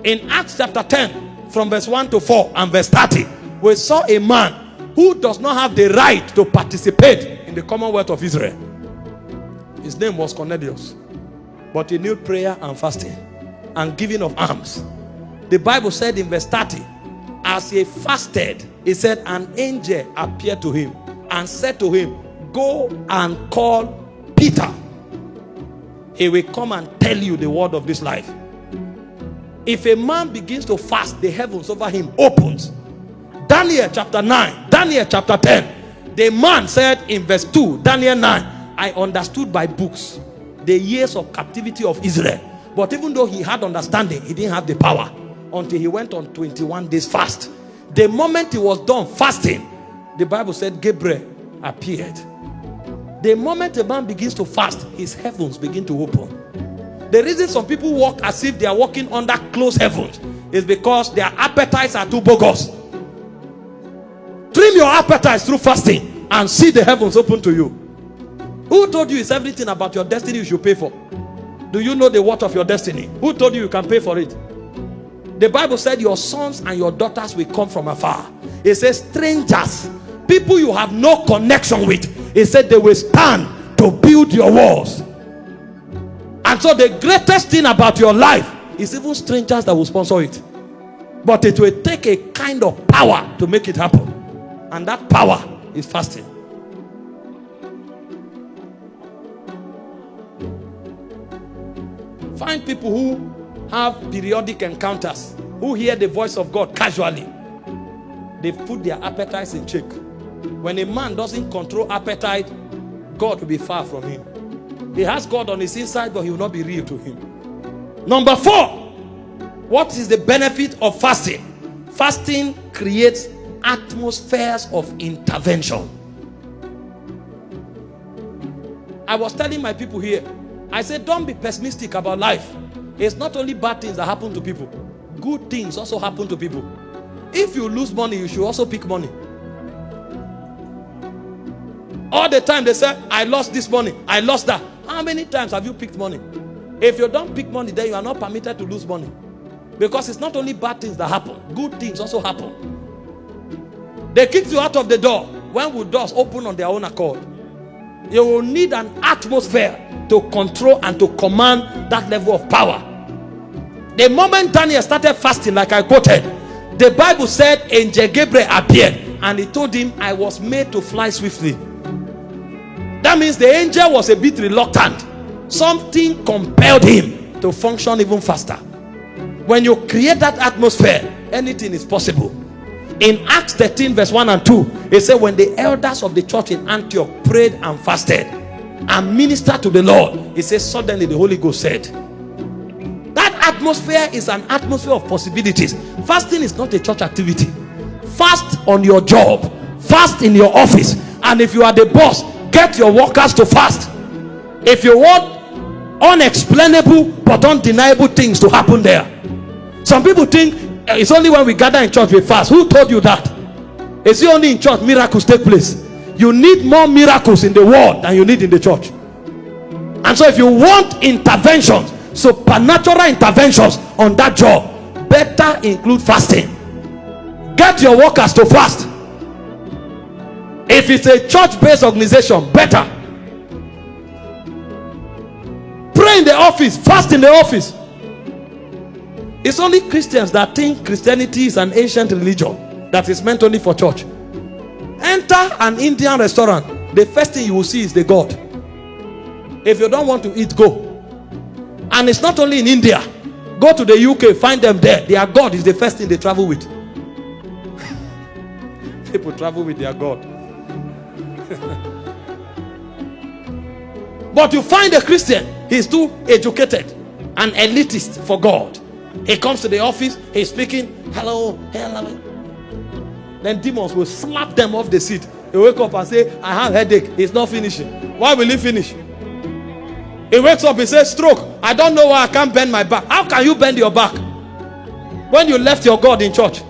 In Acts chapter 10, from verse 1 to 4 and verse 30, we saw a man who does not have the right to participate in the Commonwealth of Israel. His name was Cornelius. But he knew prayer and fasting and giving of alms. The Bible said in verse 30, as he fasted, he said, an angel appeared to him and said to him, go and call Peter. He will come and tell you the word of this life. If a man begins to fast, the heavens over him opens. Daniel chapter 9, Daniel chapter 10. The man said in verse 2, Daniel 9, I understood by books the years of captivity of Israel. But even though he had understanding, he didn't have the power until he went on 21 days fast. The moment he was done fasting, the Bible said Gabriel appeared. The moment a man begins to fast, his heavens begin to open. The reason some people walk as if they are walking under closed heavens is because their appetites are too bogus. Trim your appetites through fasting and see the heavens open to you. Who told you it's everything about your destiny you should pay for? Do you know the worth of your destiny? Who told you you can pay for it? The Bible said your sons and your daughters will come from afar. It says strangers, people you have no connection with. It said they will stand to build your walls. And so the greatest thing about your life is even strangers that will sponsor it. But it will take a kind of power to make it happen. And that power is fasting. Find people who have periodic encounters, who hear the voice of God casually. They put their appetites in check. When a man doesn't control appetite, God will be far from him. He has God on his inside, but he will not be real to him. Number 4, what is the benefit of fasting? Fasting creates atmospheres of intervention. I was telling my people here, I said, don't be pessimistic about life. It's not only bad things that happen to people. Good things also happen to people. If you lose money, you should also pick money. All the time they say, I lost this money, I lost that. How many times have you picked money? If you don't pick money, then you are not permitted to lose money. Because it's not only bad things that happen, good things also happen. They kicked you out of the door. When will doors open on their own accord? You will need an atmosphere to control and to command that level of power. The moment Daniel started fasting, like I quoted, the Bible said angel Gabriel appeared and he told him, I was made to fly swiftly. That means the angel was a bit reluctant. Something compelled him to function even faster. When you create that atmosphere, anything is possible. In Acts 13 verse 1 and 2, it said when the elders of the church in Antioch prayed and fasted and ministered to the Lord, it says suddenly the Holy Ghost said. That atmosphere is an atmosphere of possibilities. Fasting is not a church activity. Fast on your job, fast in your office, and if you are the boss, get your workers to fast. If you want unexplainable but undeniable things to happen there. Some people think it's only when we gather in church we fast. Who told you that? It's only in church miracles take place. You need more miracles in the world than you need in the church. And so if you want interventions, supernatural interventions on that job, better include fasting. Get your workers to fast. If it's a church-based organization, better. Pray in the office, fast in the office. It's only Christians that think Christianity is an ancient religion that is meant only for church. Enter an Indian restaurant, the first thing you will see is the God. If you don't want to eat, go. And it's not only in India. Go to the UK, find them there. Their God is the first thing they travel with. People travel with their God. But you find a Christian, he's too educated and elitist for God. He comes to the office, he's speaking, hello, hello. Then demons will slap them off the seat. He wake up and say, I have headache. It's not finishing. Why will he finish? He wakes up, he says, stroke. I don't know why I can't bend my back. How can you bend your back when you left your God in church?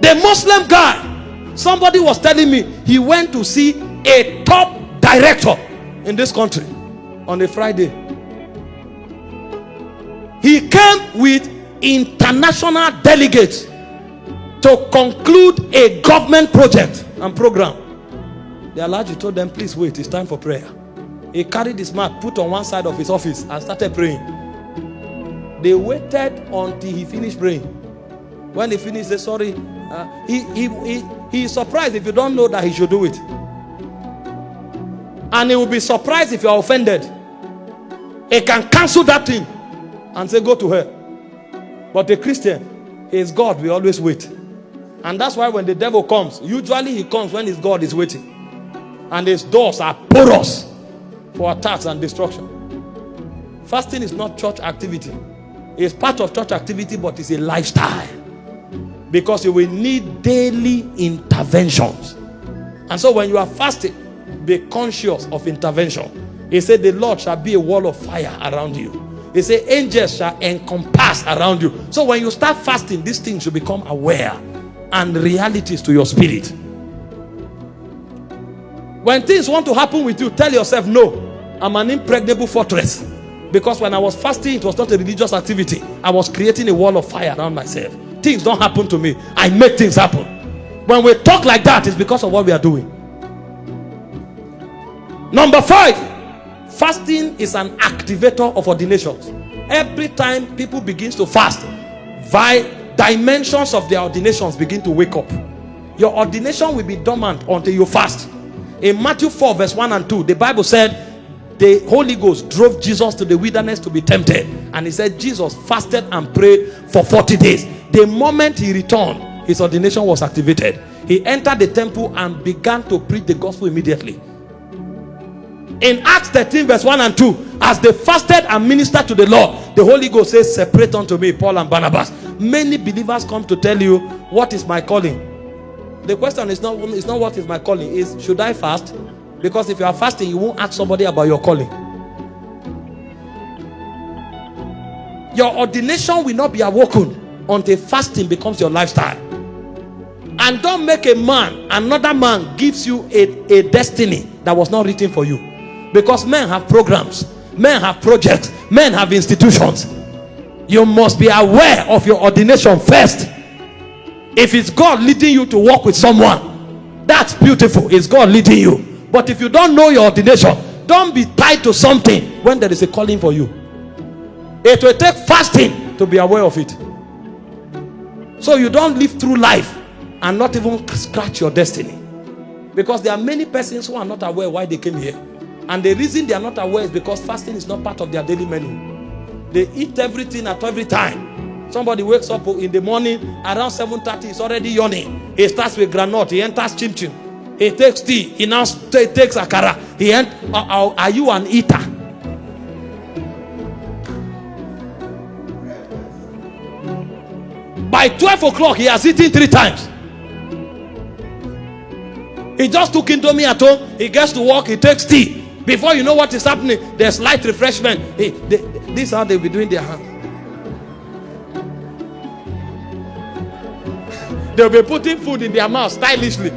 The Muslim guy, somebody was telling me he went to see a top director in this country on a Friday. He came with international delegates to conclude a government project and program. The Alhaji told them, please wait, it's time for prayer. He carried his mat, put on one side of his office and started praying. They waited until he finished praying. When he finished, they said, sorry. He is surprised if you don't know that he should do it. And he will be surprised if you are offended. He can cancel that thing and say, go to her. But a Christian, he is God, we always wait. And that's why when the devil comes, usually he comes when his God is waiting. And his doors are porous for attacks and destruction. Fasting is not church activity. It's part of church activity, but it's a lifestyle. Because you will need daily interventions. And so when you are fasting, be conscious of intervention. He said the Lord shall be a wall of fire around you. He said angels shall encompass around you. So when you start fasting, these things should become aware and realities to your spirit. When things want to happen with you, tell yourself, no, I'm an impregnable fortress. Because when I was fasting, it was not a religious activity. I was creating a wall of fire around myself. Things don't happen to me. I make things happen. When we talk like that, it's because of what we are doing. Number 5, fasting is an activator of ordinations. Every time people begin to fast, dimensions of their ordinations begin to wake up. Your ordination will be dormant until you fast. In Matthew 4 verse 1 and 2, the Bible said the Holy Ghost drove Jesus to the wilderness to be tempted. And he said Jesus fasted and prayed for 40 days. The moment he returned, his ordination was activated. He entered the temple and began to preach the gospel immediately. In Acts 13 verse 1 and 2, as they fasted and ministered to the Lord, the Holy Ghost says, separate unto me Paul and Barnabas. Many believers come to tell you, what is my calling? The question is not what is my calling, is should I fast? Because if you are fasting, you won't ask somebody about your calling. Your ordination will not be awoken until fasting becomes your lifestyle. And don't make another man gives you a destiny that was not written for you. Because men have programs, men have projects, men have institutions. You must be aware of your ordination first. If it's God leading you to work with someone, that's beautiful. It's God leading you. But if you don't know your ordination, don't be tied to something when there is a calling for you. It will take fasting to be aware of it. So you don't live through life and not even scratch your destiny. Because there are many persons who are not aware why they came here. And the reason they are not aware is because fasting is not part of their daily menu. They eat everything at every time. Somebody wakes up in the morning around 7:30, he's already yawning. He starts with granite, he enters chim-chim. He takes tea, he now takes akara. Are you an eater? By 12 o'clock, he has eaten 3 times. He just took Indomie at home. He gets to work, he takes tea. Before you know what is happening, there's light refreshment. This is how they'll be doing their hands. They'll be putting food in their mouth stylishly.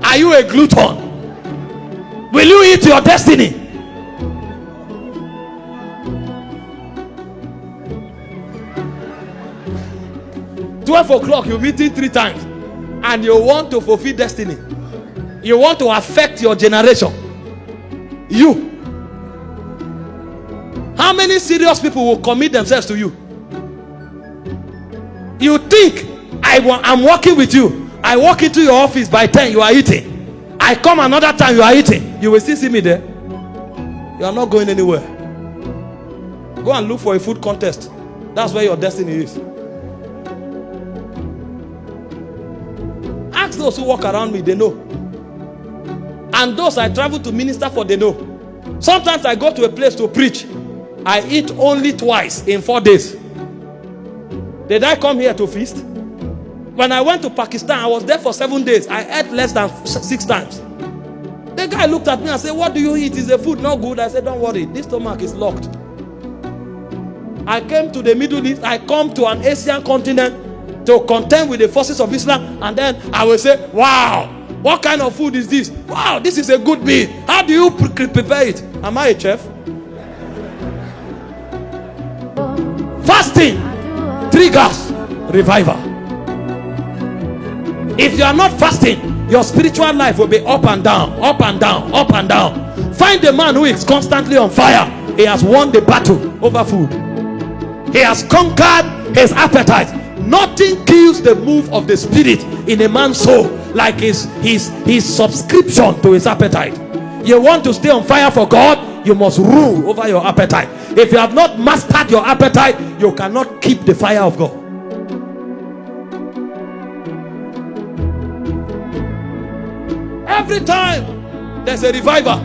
Are you a glutton? Will you eat your destiny? "12 o'clock, you've eaten 3 times. And you want to fulfill destiny. You want to affect your generation. You. How many serious people will commit themselves to you? You think I'm working with you. I walk into your office by 10, you are eating. I come another time, you are eating. You will still see me there. You are not going anywhere. Go and look for a food contest. That's where your destiny is. Ask those who walk around me, they know. And those I travel to minister for, they know. Sometimes I go to a place to preach. I eat only twice in 4 days. Did I come here to feast? When I went to Pakistan, I was there for 7 days. I ate less than 6 times. The guy looked at me and said, "What do you eat? Is the food not good?" I said, "Don't worry, this stomach is locked." I came to the Middle East. I come to an Asian continent to contend with the forces of Islam. And then I will say, "Wow, what kind of food is this? Wow, this is a good meal. How do you prepare it?" Am I a chef? Fasting triggers revival. If you are not fasting, your spiritual life will be up and down, up and down, up and down. Find a man who is constantly on fire. He has won the battle over food. He has conquered his appetite. Nothing kills the move of the spirit in a man's soul like his subscription to his appetite. You want to stay on fire for God, you must rule over your appetite. If you have not mastered your appetite, you cannot keep the fire of God. Every time there's a revival,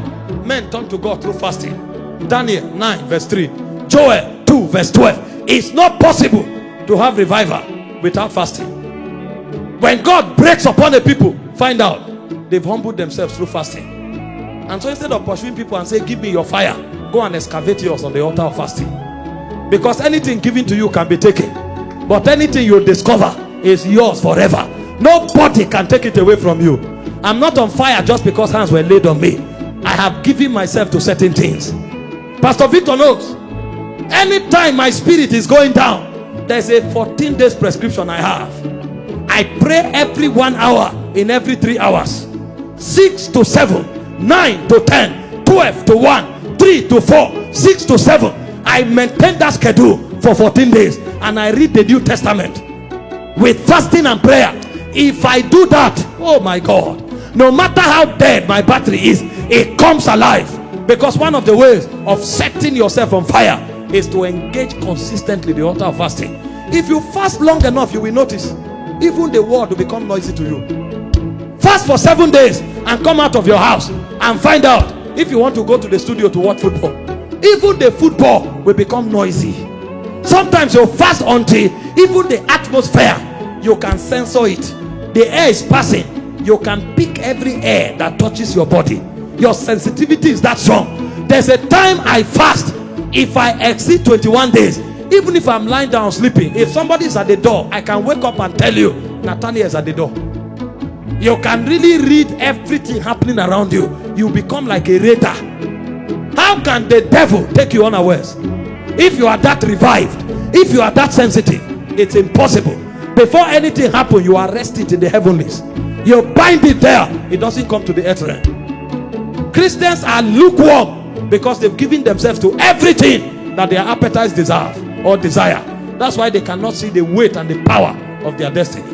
men turn to God through fasting. Daniel 9 verse 3, Joel 2 verse 12. It's not possible to have revival without fasting. When God breaks upon a people, find out they've humbled themselves through fasting. And so instead of pursuing people and say, give me your fire, go and excavate yours on the altar of fasting. Because anything given to you can be taken, but anything you discover is yours forever. Nobody can take it away from you. I'm not on fire just because hands were laid on me. I have given myself to certain things. Pastor Victor knows, anytime my spirit is going down, there's a 14 days prescription I have. I pray every 1 hour in every 3 hours. 6 to 7, 9 to 10, 12 to 1, 3 to 4, 6 to 7. I maintain that schedule for 14 days and I read the New Testament with fasting and prayer. If I do that, oh my God, no matter how dead my battery is, it comes alive. Because one of the ways of setting yourself on fire is to engage consistently the altar of fasting. If you fast long enough, you will notice even the world will become noisy to you. Fast for 7 days and come out of your house and find out if you want to go to the studio to watch football. Even the football will become noisy. Sometimes you fast until even the atmosphere, you can censor it. The air is passing. You can pick every air that touches your body. Your sensitivity is that strong. There's a time I fast. If I exceed 21 days, even if I'm lying down sleeping, if somebody is at the door, I can wake up and tell you Nathaniel is at the door. You can really read everything happening around you. You become like a radar. How can the devil take you unawares? If you are that revived, if you are that sensitive, it's impossible. Before anything happens, you arrest it in the heavenlies. You bind it there. It doesn't come to the earth realm. Christians are lukewarm because they've given themselves to everything that their appetites deserve or desire. That's why they cannot see the weight and the power of their destiny.